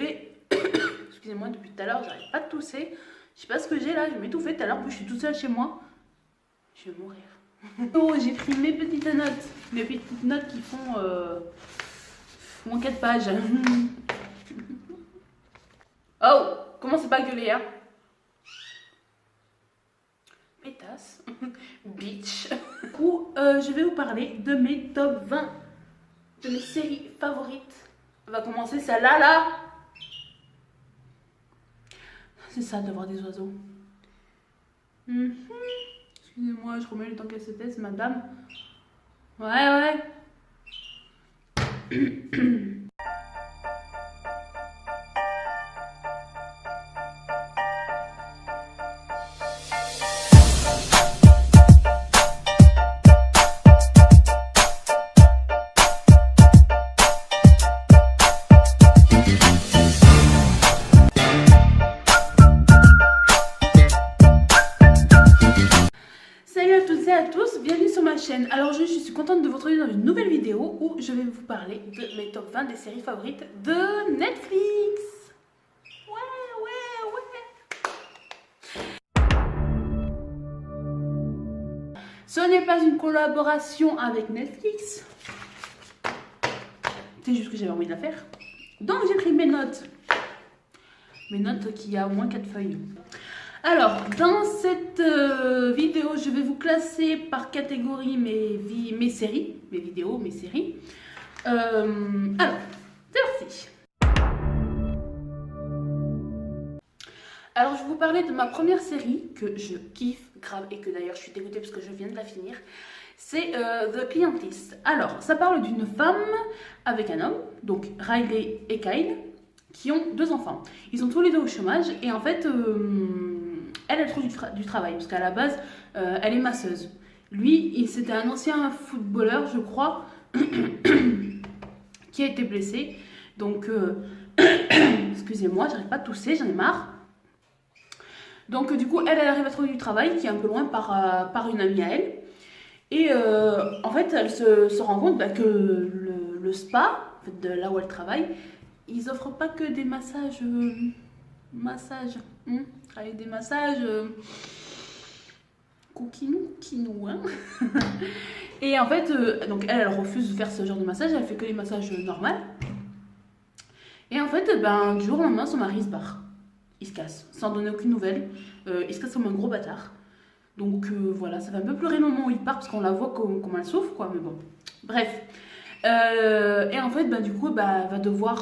fait, excusez-moi, depuis tout à l'heure, j'arrête pas de tousser. Je sais pas ce que j'ai là, je m'étouffer tout à l'heure, je suis toute seule chez moi. Je vais mourir. Oh, j'ai pris mes petites notes qui font moins 4 pages. Oh, comment c'est pas gueulé, hein? Pétasse. Bitch. Du coup, je vais vous parler de mes top 20 de mes séries favorites. On va commencer celle-là, là. C'est ça de voir des oiseaux. Excusez-moi, je remets le temps qu'elle se taise, madame. Ouais. Bienvenue sur ma chaîne. Alors je suis contente de vous retrouver dans une nouvelle vidéo où je vais vous parler de mes top 20 des séries favorites de Netflix. Ouais. Ce n'est pas une collaboration avec Netflix. C'est juste que j'avais envie de la faire. Donc j'ai pris mes notes. Mes notes qui a au moins 4 feuilles. Alors, dans cette vidéo, je vais vous classer par catégorie mes séries, mes vidéos, mes séries. Alors, c'est parti. Alors, je vais vous parler de ma première série que je kiffe grave et que d'ailleurs je suis dégoûtée parce que je viens de la finir. C'est The Clientist. Alors, ça parle d'une femme avec un homme, donc Riley et Kyle, qui ont 2 enfants. Ils sont tous les 2 au chômage et en fait... elle trouve du travail, parce qu'à la base, elle est masseuse. Lui, c'était un ancien footballeur, je crois, qui a été blessé. Donc, excusez-moi, j'arrête pas de tousser, j'en ai marre. Donc, du coup, elle arrive à trouver du travail, qui est un peu loin par une amie à elle. Et en fait, elle se rend compte que le spa, en fait, de là où elle travaille, ils offrent pas que des massages... avec des massages coquinou, hein. Et en fait, donc elle refuse de faire ce genre de massage, elle fait que les massages normaux. Et en fait, du jour au lendemain, son mari se barre. Il se casse, sans donner aucune nouvelle. Il se casse comme un gros bâtard. Donc voilà, ça fait un peu pleurer le moment où il part, parce qu'on la voit comme elle souffre, quoi, mais bon. Bref. Et en fait, du coup, elle va devoir...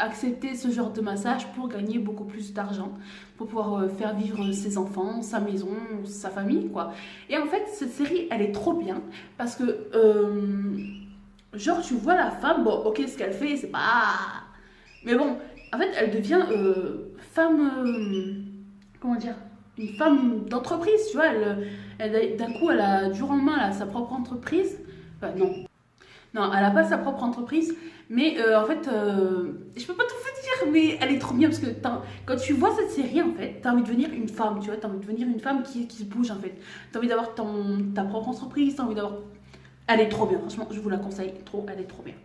accepter ce genre de massage pour gagner beaucoup plus d'argent, pour pouvoir faire vivre ses enfants, sa maison, sa famille, quoi. Et en fait, cette série, elle est trop bien, parce que, genre, tu vois la femme, bon, ok, ce qu'elle fait, c'est pas... Mais bon, en fait, elle devient femme... comment dire? Une femme d'entreprise, tu vois, d'un coup, elle a, du jour au lendemain, elle a sa propre entreprise. Enfin, non, elle n'a pas sa propre entreprise, mais en fait, je peux pas tout vous dire, mais elle est trop bien parce que quand tu vois cette série, en fait, t'as envie de devenir une femme, tu vois, t'as envie de devenir une femme qui se bouge, en fait. T'as envie d'avoir ta propre entreprise, t'as envie d'avoir... Elle est trop bien, franchement, je vous la conseille, elle est trop bien.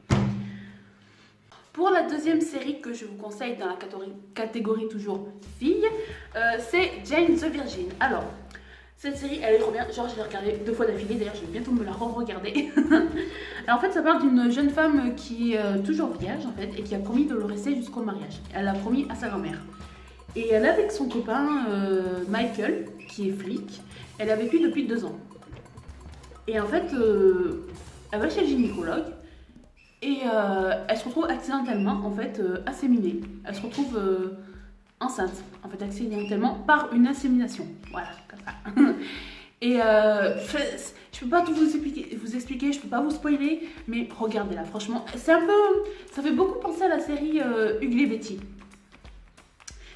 Pour la deuxième série que je vous conseille dans la catégorie toujours fille, c'est Jane the Virgin. Alors... cette série, elle est trop bien. Genre, je l'ai regardée 2 fois d'affilée. D'ailleurs, je vais bientôt me la re-regarder. Alors, en fait, ça parle d'une jeune femme qui est toujours vierge, en fait, et qui a promis de le rester jusqu'au mariage. Elle l'a promis à sa grand-mère. Et elle est avec son copain Michael, qui est flic. Elle a vécu depuis 2 ans. Et en fait, elle va chez le gynécologue. Et elle se retrouve accidentellement, en fait, inséminée. Elle se retrouve... enceinte, en fait, accidentellement par une insémination. Voilà, comme ça. Et je peux pas tout vous expliquer, je peux pas vous spoiler, mais regardez-la, franchement. C'est un peu... ça fait beaucoup penser à la série Ugly et Betty.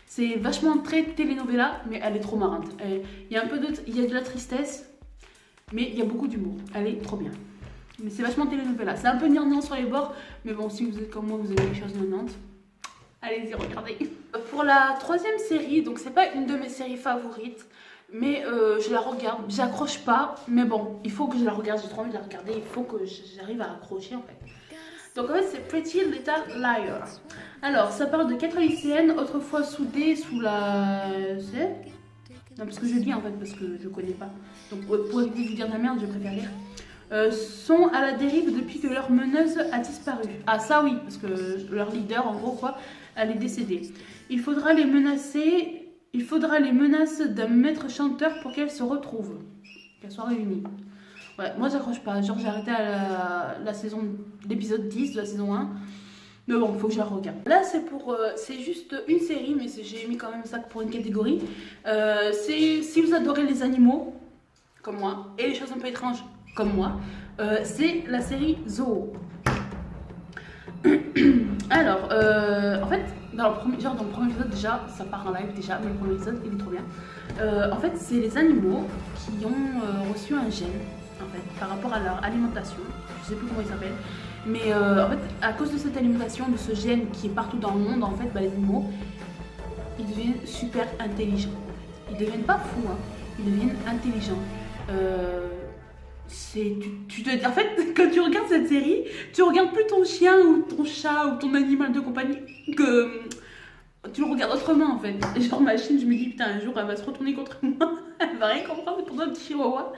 C'est vachement très telenovela, mais elle est trop marrante. Il y a de la tristesse, mais il y a beaucoup d'humour. Elle est trop bien. Mais c'est vachement telenovela. C'est un peu gnangnan sur les bords, mais bon, si vous êtes comme moi, vous avez les choses gnangnan. Allez-y, regardez. Pour la 3e série, donc c'est pas une de mes séries favorites, mais je la regarde, j'accroche pas, mais bon, il faut que je la regarde, j'ai trop envie de la regarder, il faut que j'arrive à accrocher en fait. Donc en fait c'est Pretty Little Liars. Alors ça parle de 4 lycéennes autrefois soudées sous la... Non parce que je lis en fait parce que je connais pas. Donc pour éviter de vous dire de la merde je préfère lire. Sont à la dérive depuis que leur meneuse a disparu. Ah ça oui, parce que leur leader en gros quoi, elle est décédée. Il faudra les menaces d'un maître chanteur pour qu'elles se retrouvent, qu'elles soient réunies. Ouais, moi j'accroche pas, genre j'ai arrêté à l'épisode 10 de la saison 1. Mais bon, faut que je la regarde. Là c'est juste une série, mais j'ai mis quand même ça pour une catégorie. Si vous adorez les animaux, comme moi, et les choses un peu étranges, comme moi, c'est la série Zoo. Alors, en fait, dans le premier épisode déjà, ça part en live déjà, mais le premier épisode il est trop bien. En fait, c'est les animaux qui ont reçu un gène, en fait, par rapport à leur alimentation. Je sais plus comment il s'appelle, mais en fait, à cause de cette alimentation, de ce gène qui est partout dans le monde, en fait, les animaux, ils deviennent super intelligents. Ils deviennent pas fous, hein, ils deviennent intelligents. En fait, quand tu regardes cette série, tu regardes plus ton chien ou ton chat ou ton animal de compagnie que tu le regardes autrement en fait. Et genre ma chienne, je me dis putain un jour elle va se retourner contre moi, elle va rien comprendre pour notre petit chihuahua.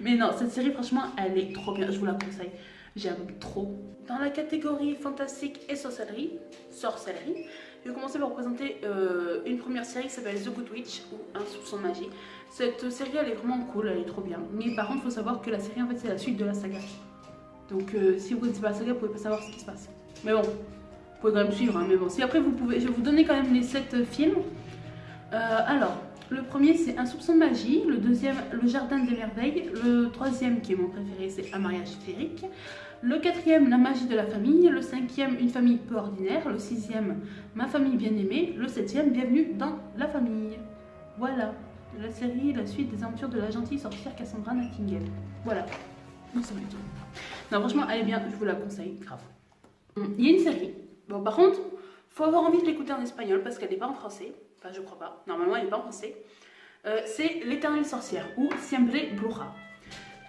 Mais non, cette série franchement elle est trop bien, je vous la conseille. J'aime trop. Dans la catégorie fantastique et sorcellerie, je vais commencer par vous présenter une première série qui s'appelle The Good Witch ou Un soupçon de magie. Cette série elle est vraiment cool, elle est trop bien. Mais par contre il faut savoir que la série en fait c'est la suite de la saga. Donc si vous connaissez pas la saga vous pouvez pas savoir ce qui se passe. Mais bon, vous pouvez quand même suivre. Hein, mais bon, si après vous pouvez, je vais vous donner quand même les 7 films. Alors, le premier c'est Un soupçon de magie, le deuxième Le Jardin des merveilles, le troisième qui est mon préféré c'est Un mariage féerique, le quatrième La magie de la famille, le cinquième Une famille peu ordinaire, le sixième Ma famille bien aimée, le septième Bienvenue dans la famille. Voilà, la série, la suite des aventures de la gentille sorcière Cassandra Nightingale. Voilà, nous sommes tout. Non franchement elle est bien, je vous la conseille, grave. Il y a une série, bon par contre, faut avoir envie de l'écouter en espagnol parce qu'elle n'est pas en français. Enfin, je crois pas. Normalement, elle n'est pas en français. C'est L'éternelle sorcière ou Siempre Bruja.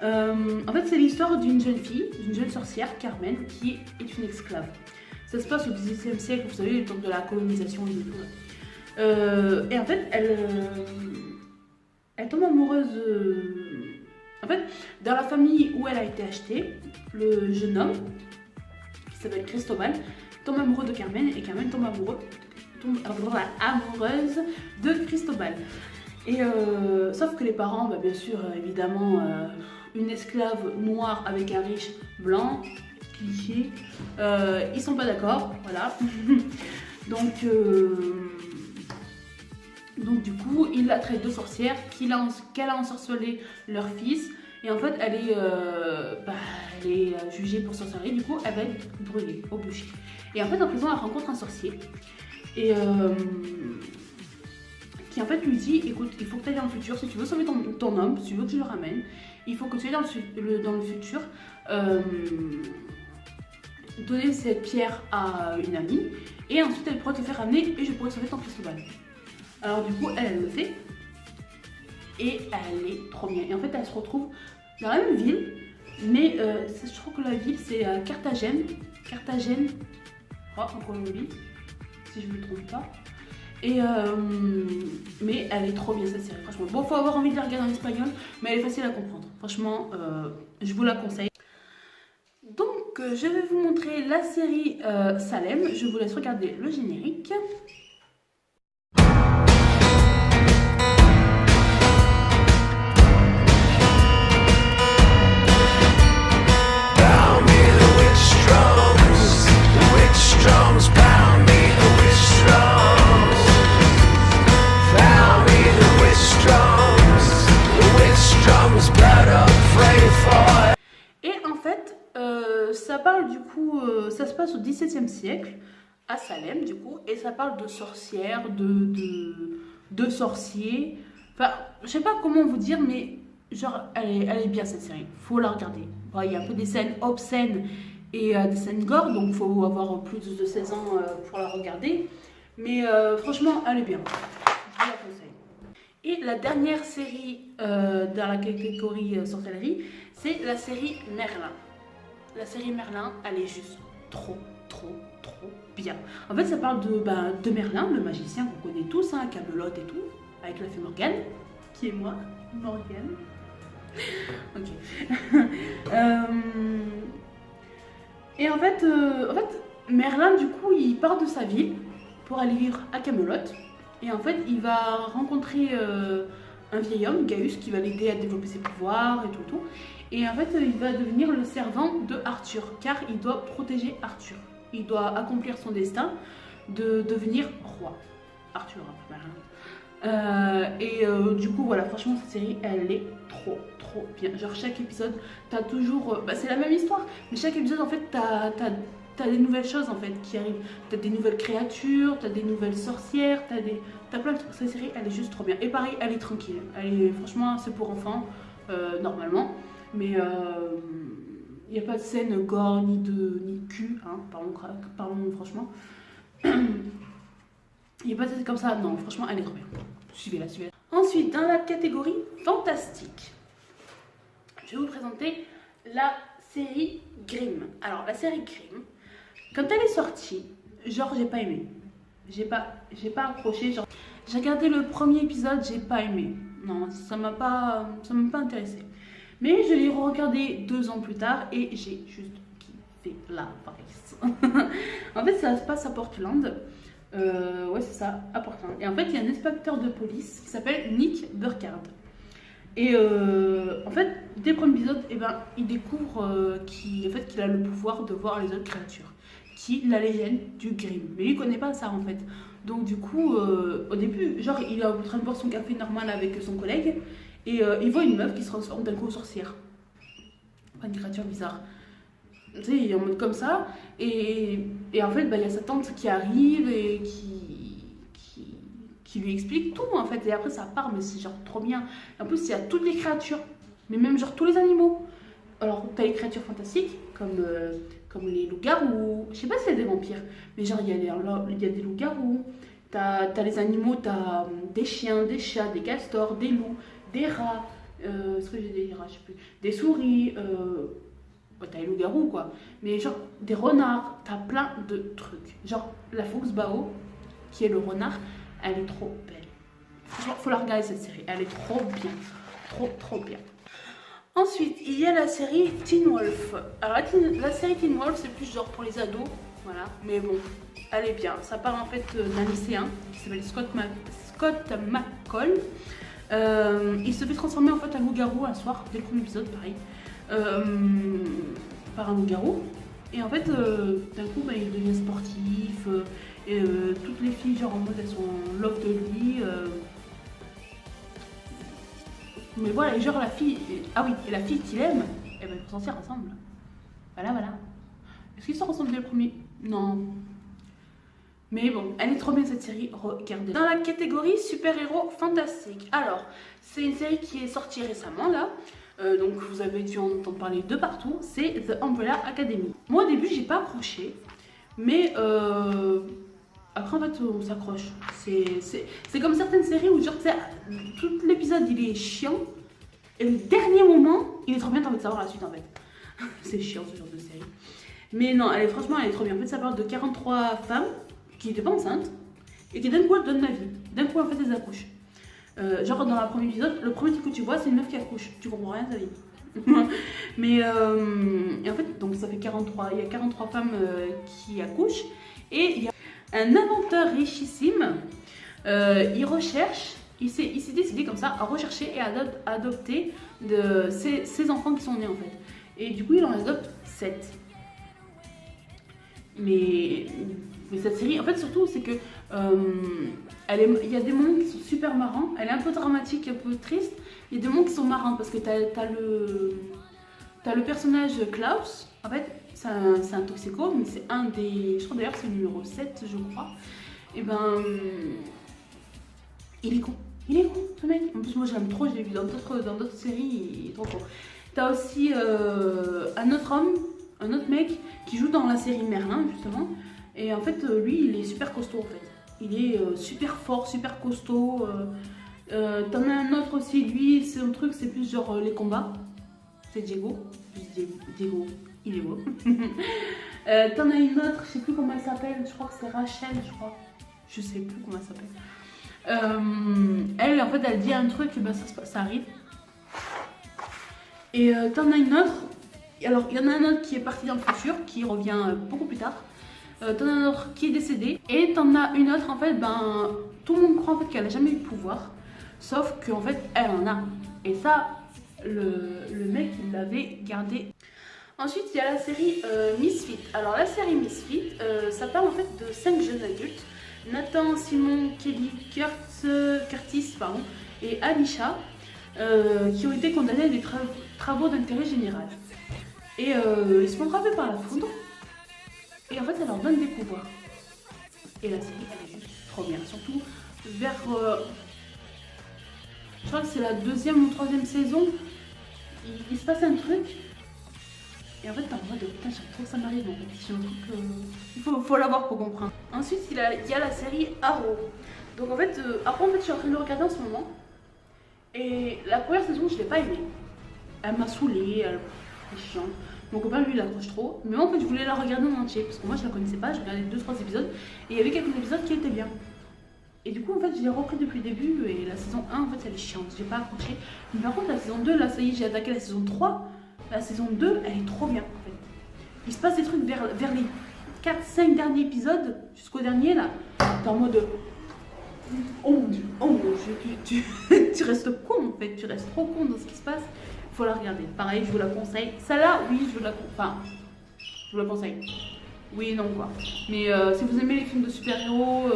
En fait, c'est l'histoire d'une jeune fille, d'une jeune sorcière, Carmen, qui est une esclave. Ça se passe au XVIIe siècle, vous savez, le temps de la colonisation et tout. Et en fait, elle tombe amoureuse. En fait, dans la famille où elle a été achetée, le jeune homme, qui s'appelle Cristobal, tombe amoureux de Carmen et Carmen tombe amoureuse de Cristobal. Et sauf que les parents, bah, bien sûr, évidemment, une esclave noire avec un riche blanc, cliché, ils sont pas d'accord, voilà. Donc du coup, ils la traitent de sorcière, qu'elle a ensorcelé leur fils. Et en fait, elle est jugée pour sorcellerie, du coup, elle va être brûlée au bûcher. Et en fait, en prison, elle rencontre un sorcier. Et qui en fait lui dit, écoute, il faut que tu ailles dans le futur, si tu veux sauver ton homme, si tu veux que je le ramène, il faut que tu ailles dans le futur, donner cette pierre à une amie, et ensuite elle pourra te faire ramener et je pourrai sauver ton Cristobal. Alors du coup, elle le fait, et elle est trop bien. Et en fait, elle se retrouve dans la même ville, mais je trouve que la ville c'est Carthagène, en Colombie, si je ne me trompe pas. Et mais elle est trop bien cette série, franchement. Bon, faut avoir envie de la regarder en espagnol, mais elle est facile à comprendre. Franchement, je vous la conseille. Donc, je vais vous montrer la série Salem. Je vous laisse regarder le générique. Ça parle du coup, ça se passe au XVIIe siècle à Salem du coup, et ça parle de sorcières, de sorciers. Enfin, je sais pas comment vous dire, mais genre elle est bien cette série. Faut la regarder. Bon, il y a un peu des scènes obscènes et des scènes gore, donc faut avoir plus de 16 ans pour la regarder. Mais franchement, elle est bien. Je vous la conseille. Et la dernière série dans la catégorie sorcellerie, c'est la série Merlin. La série Merlin, elle est juste trop bien. En fait, ça parle de Merlin, le magicien qu'on connaît tous, hein, Camelot et tout, avec la fée Morgane, qui est moi, Morgane. Ok. Et en fait, Merlin, du coup, il part de sa ville pour aller vivre à Camelot. Et en fait, il va rencontrer un vieil homme, Gaius, qui va l'aider à développer ses pouvoirs et tout. Et en fait, il va devenir le servant de Arthur, car il doit protéger Arthur. Il doit accomplir son destin de devenir roi. Arthur, du coup, voilà, franchement, cette série, elle est trop bien. Genre, chaque épisode, t'as toujours... c'est la même histoire, mais chaque épisode, en fait, t'as des nouvelles choses, en fait, qui arrivent. T'as des nouvelles créatures, t'as des nouvelles sorcières, t'as plein de trucs. Cette série, elle est juste trop bien. Et pareil, elle est tranquille. Franchement, c'est pour enfants, normalement. Mais il n'y a pas de scène gore, ni de cul, hein, parlons franchement. Il n'y a pas de scène comme ça, non, franchement, elle est trop bien. Suivez-la. Ensuite, dans la catégorie fantastique, je vais vous présenter la série Grimm. Alors, la série Grimm, quand elle est sortie, genre, j'ai pas aimé. J'ai pas accroché. Genre, j'ai regardé le premier épisode, j'ai pas aimé. Non, ça m'a pas intéressé. Mais je l'ai regardé 2 ans plus tard et j'ai juste kiffé la vibe. En fait, ça se passe à Portland. Ouais, c'est ça, à Portland. Et en fait, il y a un inspecteur de police qui s'appelle Nick Burkhardt. Et en fait, dès le premier épisode, il découvre qu'il a le pouvoir de voir les autres créatures, qui est la légende du Grimm. Mais lui, il connaît pas ça en fait. Donc du coup, au début, genre, il est en train de boire son café normal avec son collègue, et il voit une meuf qui se transforme d'un coup en sorcière. Pas une créature bizarre. Tu sais, il est en mode comme ça, et en fait, il y a sa tante qui arrive et qui lui explique tout en fait, et après ça part, mais c'est genre trop bien. En plus, il y a toutes les créatures, mais même genre tous les animaux. Alors, t'as les créatures fantastiques, comme les loups-garous, je sais pas si c'est des vampires, mais genre il y a des loups-garous, t'as les animaux, t'as des chiens, des chats, des castors, des loups, des rats, est-ce que j'ai des rats, je sais plus, des souris, t'as les loups-garous quoi, mais genre des renards, t'as plein de trucs. Genre la Foxbao, qui est le renard, elle est trop belle. Franchement, faut la regarder cette série, elle est trop bien, trop bien. Ensuite, il y a la série Teen Wolf. Alors la série Teen Wolf, c'est plus genre pour les ados, voilà, mais bon, elle est bien. Ça parle en fait d'un lycéen qui s'appelle Scott McCall. Il se fait transformer en fait en loup-garou un soir, dès le premier épisode, pareil, par un loup-garou. Et en fait, d'un coup, il devient sportif. Toutes les filles, genre en mode, elles sont en love de lui. Mais voilà, et genre la fille. Ah oui, et la fille qu'il aime, ils vont sortir ensemble. Voilà. Est-ce qu'ils sont ensemble dès le premier? Non. Mais bon, elle est trop bien cette série, regardez. Dans la catégorie super-héros fantastique. Alors, c'est une série qui est sortie récemment là. Donc vous avez dû en entendre parler de partout. C'est The Umbrella Academy. Moi au début, j'ai pas accroché. Mais après en fait, on s'accroche. C'est comme certaines séries où genre, tout l'épisode il est chiant. Et le dernier moment, il est trop bien, t'as envie de savoir la suite en fait. C'est chiant ce genre de série. Mais non, franchement, elle est trop bien. En fait, ça parle de 43 femmes qui n'étaient pas enceintes et qui d'un coup elles donnent la vie. D'un coup en fait elles accouchent. Genre dans le premier épisode, le premier truc que tu vois c'est une meuf qui accouche. Tu comprends rien de sa vie. Mais et en fait donc ça fait 43. Il y a 43 femmes qui accouchent. Et il y a un inventeur richissime. Il recherche. Il s'est décidé comme ça à rechercher et à adopter ces enfants qui sont nés en fait. Et du coup il en adopte 7. Mais cette série, en fait, surtout, c'est que il y a des moments qui sont super marrants. Elle est un peu dramatique, un peu triste. Il y a des moments qui sont marrants parce que t'as le personnage Klaus. En fait, c'est un toxico, mais c'est un des. Je crois d'ailleurs c'est le numéro 7, je crois. Et il est con. Il est con, ce mec. En plus, moi, je l'aime trop. Je l'ai vu dans d'autres séries. Il est trop con. T'as aussi un autre mec qui joue dans la série Merlin justement, et en fait lui il est super costaud en fait, il est super fort, super costaud. T'en as un autre aussi, lui son truc c'est plus genre les combats, c'est Diego, il est beau. T'en as une autre, je sais plus comment elle s'appelle, je crois que c'est Rachel, je crois. Je sais plus comment elle s'appelle. Elle, en fait, elle dit un truc, et ben ça arrive. Et t'en as une autre. Alors, il y en a un autre qui est parti dans le futur, qui revient beaucoup plus tard. T'en as un autre qui est décédé. Et t'en as une autre, en fait, ben, tout le monde croit en fait qu'elle a jamais eu de pouvoir. Sauf qu'en fait, elle en a. Et ça, le mec, il l'avait gardé. Ensuite, il y a la série Misfit. Alors, la série Misfit, ça parle en fait de 5 jeunes adultes. Nathan, Simon, Kelly, Curtis pardon, et Alisha, qui ont été condamnés à des travaux d'intérêt général. Et ils se font frapper par la foudre. Et en fait, ça leur donne des pouvoirs. Et la série, elle est juste trop bien. Surtout vers... je crois que c'est la 2e ou 3e saison. Il se passe un truc. Et en fait, t'as en mode, putain, j'ai trop que ça m'arrive. En fait, c'est un truc, faut l'avoir pour comprendre. Ensuite, il y a la série Arrow. Donc en fait, Arrow, je suis en train de le regarder en ce moment. Et la première saison, je l'ai pas aimée. Elle m'a saoulée, elle est chiante. Mon copain, lui, il accroche trop. Mais moi, en fait, je voulais la regarder en entier. Parce que moi, je la connaissais pas. J'ai regardé 2-3 épisodes. Et il y avait quelques épisodes qui étaient bien. Et du coup, en fait, je l'ai repris depuis le début. Et la saison 1, en fait, elle est chiante. J'ai pas accroché. Mais par contre, la saison 2, là, ça y est, j'ai attaqué la saison 3. La saison 2, elle est trop bien, en fait. Il se passe des trucs vers les 4-5 derniers épisodes, jusqu'au dernier, là. T'es en mode... Oh mon dieu, tu restes con, en fait. Tu restes trop con dans ce qui se passe. Faut la regarder. Pareil, je vous la conseille. Celle-là, oui, je vous la conseille. Oui et non, quoi. Mais si vous aimez les films de super-héros,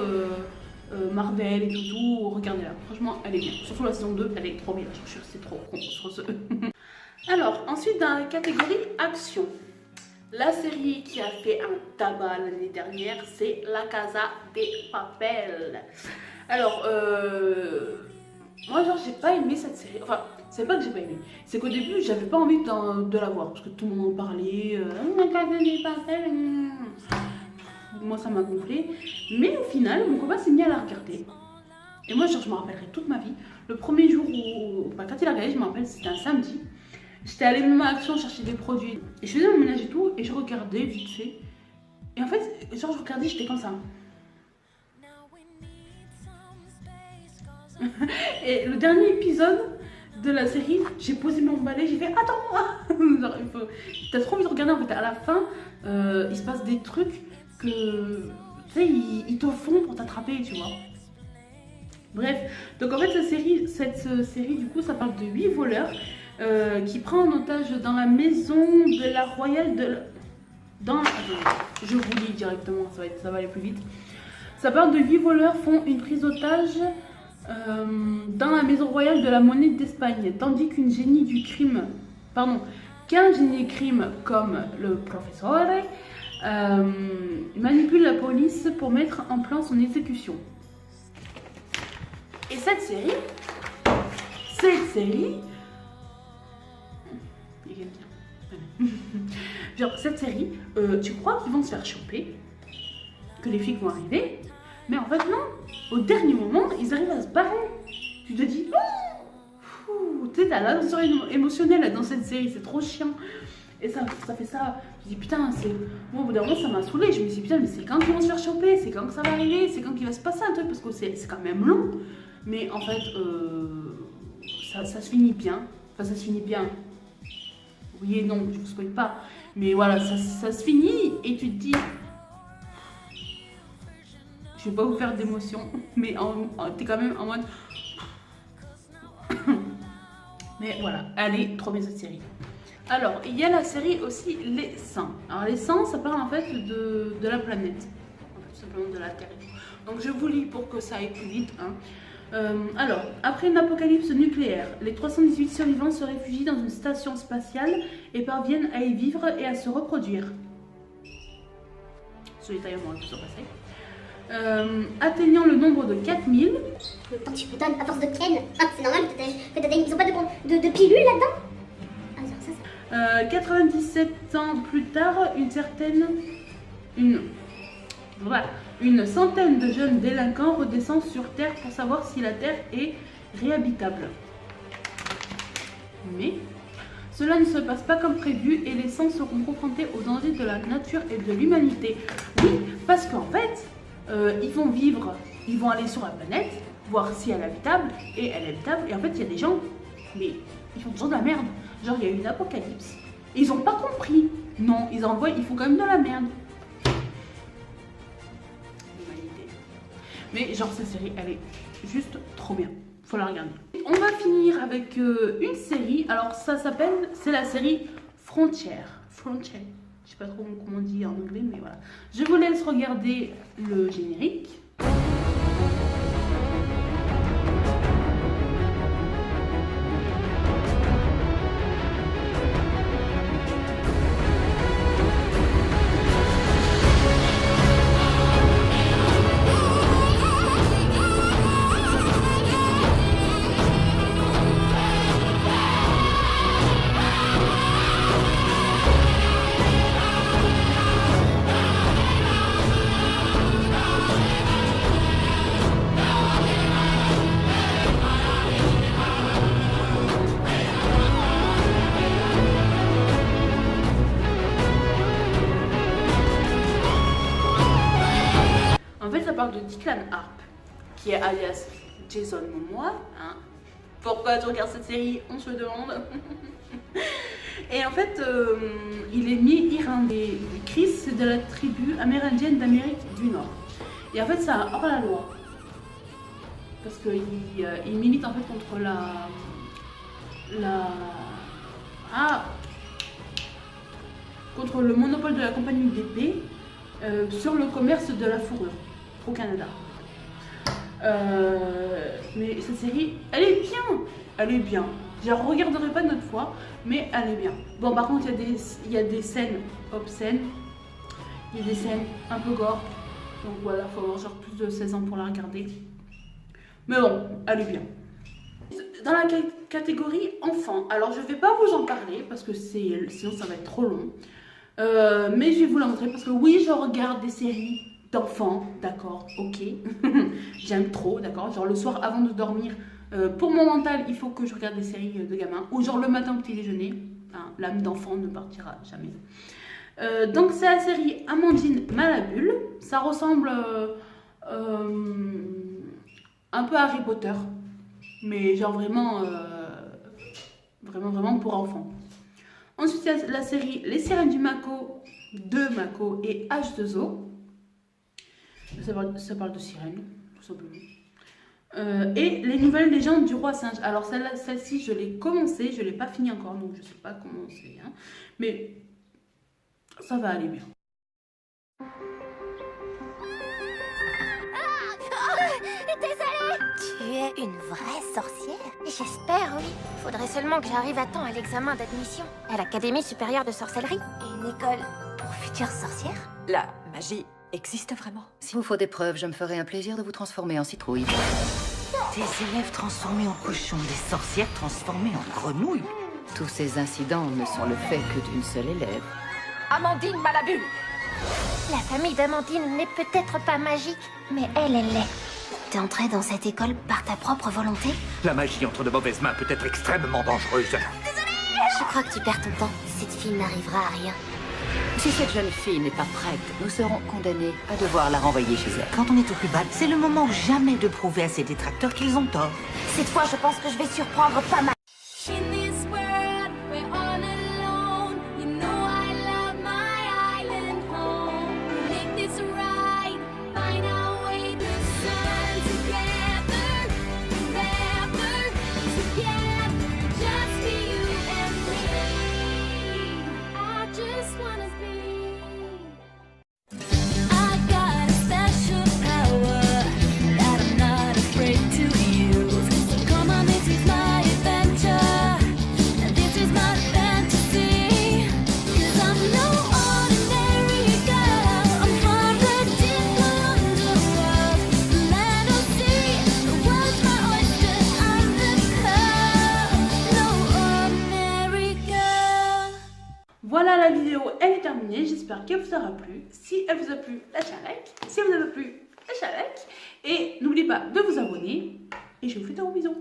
Marvel et tout, regardez-la. Franchement, elle est bien. Surtout la saison 2, elle est trop bien. Je suis restée trop con sur ce... Alors, ensuite, dans la catégorie action, la série qui a fait un tabac l'année dernière, c'est La Casa de Papel. Alors, moi, genre, j'ai pas aimé cette série. Enfin, c'est pas que j'ai pas aimé. C'est qu'au début, j'avais pas envie de la voir. Parce que tout le monde en parlait. La Casa de Papel. Moi, ça m'a gonflé. Mais au final, mon copain s'est mis à la regarder. Et moi, genre, je me rappellerai toute ma vie. Le premier jour où... Enfin, quand il a regardé, je me rappelle, c'était un samedi. J'étais allée même à Action chercher des produits. Et je faisais mon ménage et tout, et je regardais vite fait. Et en fait, genre je regardais, j'étais comme ça. Et le dernier épisode de la série, j'ai posé mon balai, j'ai fait attends-moi. T'as trop envie de regarder en fait. À la fin, il se passe des trucs que tu sais, ils te font pour t'attraper, tu vois. Bref, donc en fait cette série du coup, ça parle de 8 voleurs. Qui prend en otage dans la maison de la royale de... je vous lis directement, ça va aller plus vite. Ça parle de 8 voleurs font une prise d'otage dans la maison royale de la monnaie d'Espagne, tandis qu'un génie du crime comme le professeur manipule la police pour mettre en plan son exécution. Et cette série genre cette série, tu crois qu'ils vont se faire choper, que les flics vont arriver, mais en fait non, au dernier moment ils arrivent à se barrer. Tu te dis oh, tu sais, t'as l'ascenseur émotionnel dans cette série, c'est trop chiant. Et ça fait ça, je dis putain, c'est... Moi au bout d'un moment ça m'a saoulé, je me suis dit putain mais c'est quand ils vont se faire choper, c'est quand que ça va arriver, c'est quand qu'il va se passer un truc, parce que c'est quand même long. Mais en fait, ça se finit bien, enfin ça se finit bien. Oui et non, je vous spoil pas. Mais voilà, ça se finit et tu te dis... Je vais pas vous faire d'émotion, mais t'es quand même en mode... Mais voilà, allez, trop bien cette série. Alors, il y a la série aussi Les 100. Alors les 100, ça parle en fait de la planète. En fait, tout simplement de la Terre. Donc je vous lis pour que ça aille plus vite. Hein. Alors, après une apocalypse nucléaire, les 318 survivants se réfugient dans une station spatiale et parviennent à y vivre et à se reproduire. Ce détail, on va tout se passer. Atteignant le nombre de 4000. Tu m'étonnes, à force de ken. Ah, c'est normal que ils ont pas de pilules là-dedans. Ah, ça. 97 ans plus tard, une centaine de jeunes délinquants redescendent sur Terre pour savoir si la Terre est réhabitable. Mais Cela ne se passe pas comme prévu et les singes seront confrontés aux dangers de la nature et de l'humanité. Oui, parce qu'en fait, ils vont vivre, ils vont aller sur la planète, voir si elle est habitable, et elle est habitable, et en fait, il y a des gens, mais ils font toujours de la merde. Genre, il y a eu une apocalypse, et ils ont pas compris. Non, ils font quand même de la merde. L'humanité. Mais genre, cette série, elle est juste trop bien. Faut la regarder. On va finir avec une série. Alors ça s'appelle, c'est la série Frontières. Frontières. Je sais pas trop comment on dit en anglais, mais voilà. Je vous laisse regarder le générique. En fait, ça parle de Declan Harp, qui est alias Jason Momoa. Hein. Pourquoi tu regardes cette série? On se demande. Et en fait, il est mi-irlandais. Chris, c'est de la tribu amérindienne d'Amérique du Nord. Et en fait, c'est un hors-la-loi. Parce qu'il milite en fait contre contre le monopole de la compagnie d'épée sur le commerce de la fourrure au Canada. Mais cette série, elle est bien. Elle est bien. Je la regarderai pas une autre fois, mais elle est bien. Bon, par contre, il y a des scènes obscènes. Il y a des scènes un peu gore. Donc voilà, il faut avoir genre plus de 16 ans pour la regarder. Mais bon, elle est bien. Dans la catégorie enfant, alors je vais pas vous en parler parce que sinon ça va être trop long. Mais je vais vous la montrer parce que oui, je regarde des séries d'enfants, d'accord, ok. J'aime trop, d'accord. Genre le soir avant de dormir, pour mon mental, il faut que je regarde des séries de gamins. Ou genre le matin au petit déjeuner, hein, l'âme d'enfant ne partira jamais. Donc c'est la série Amandine Malabule. Ça ressemble un peu à Harry Potter, mais genre vraiment pour enfants. Ensuite il y a la série Les Sirènes du Mako de Mako et H2O. Ça parle de sirènes, tout simplement. Et Les Nouvelles Légendes du Roi Singe. Alors celle-ci, je l'ai commencé, je ne l'ai pas fini encore, donc je ne sais pas comment c'est. Hein. Mais ça va aller bien. Désolée! Tu es une vraie sorcière? J'espère, oui. Faudrait seulement que j'arrive à temps à l'examen d'admission à l'Académie supérieure de sorcellerie. Et une école pour futures sorcières? La magie existe vraiment? S'il vous faut des preuves, je me ferai un plaisir de vous transformer en citrouille. Des élèves transformés en cochons, des sorcières transformées en grenouilles. Tous ces incidents ne sont le fait que d'une seule élève. Amandine Malabule! La famille d'Amandine n'est peut-être pas magique, mais elle l'est. T'es entrée dans cette école par ta propre volonté? La magie entre de mauvaises mains peut être extrêmement dangereuse. Je crois que tu perds ton temps. Cette fille n'arrivera à rien. Si cette jeune fille n'est pas prête, nous serons condamnés à devoir la renvoyer chez elle. Quand on est au plus bas, c'est le moment ou jamais de prouver à ses détracteurs qu'ils ont tort. Cette fois, je pense que je vais surprendre pas mal. Voilà, la vidéo, elle est terminée. J'espère qu'elle vous aura plu. Si elle vous a plu, lâchez un like. Si elle vous a plu, lâchez un like. Et n'oubliez pas de vous abonner. Et je vous fais de gros bisous.